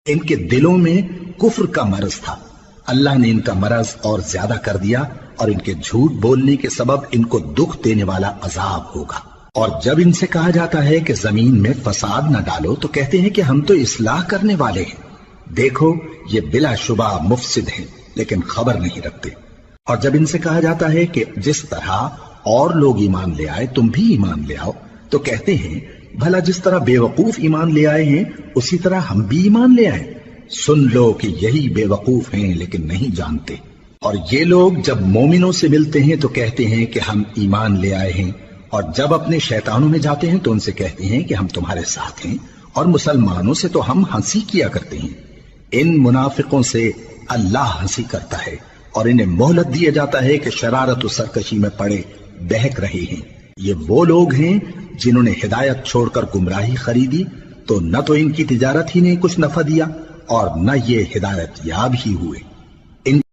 ان کے دلوں میں کفر کا مرض تھا، اللہ نے ان کا مرض اور زیادہ کر دیا، اور ان کے جھوٹ بولنے کے سبب ان کو دکھ دینے والا عذاب ہوگا۔ اور جب ان سے کہا جاتا ہے کہ زمین میں فساد نہ ڈالو تو کہتے ہیں کہ ہم تو اصلاح کرنے والے ہیں، دیکھو یہ بلا شبہ مفسد ہیں لیکن خبر نہیں رکھتے۔ اور جب ان سے کہا جاتا ہے کہ جس طرح اور لوگ ایمان لے آئے تم بھی ایمان لے آؤ تو کہتے ہیں بھلا جس طرح بے وقوف ایمان لے آئے ہیں اسی طرح ہم بھی ایمان لے آئے۔ سن لو کہ یہی بے وقوف ہیں لیکن نہیں جانتے۔ اور یہ لوگ جب مومنوں سے ملتے ہیں تو کہتے ہیں کہ ہم ایمان لے آئے ہیں، اور جب اپنے شیطانوں میں جاتے ہیں تو ان سے کہتے ہیں کہ ہم تمہارے ساتھ ہیں، اور مسلمانوں سے تو ہم ہنسی کیا کرتے ہیں۔ ان منافقوں سے اللہ ہنسی کرتا ہے، اور انہیں مہلت دیا جاتا ہے کہ شرارت و سرکشی میں پڑے بہک رہے ہیں۔ یہ وہ لوگ ہیں جنہوں نے ہدایت چھوڑ کر گمراہی خریدی، تو نہ تو ان کی تجارت ہی نے کچھ نفع دیا اور نہ یہ ہدایت یاب ہی ہوئے۔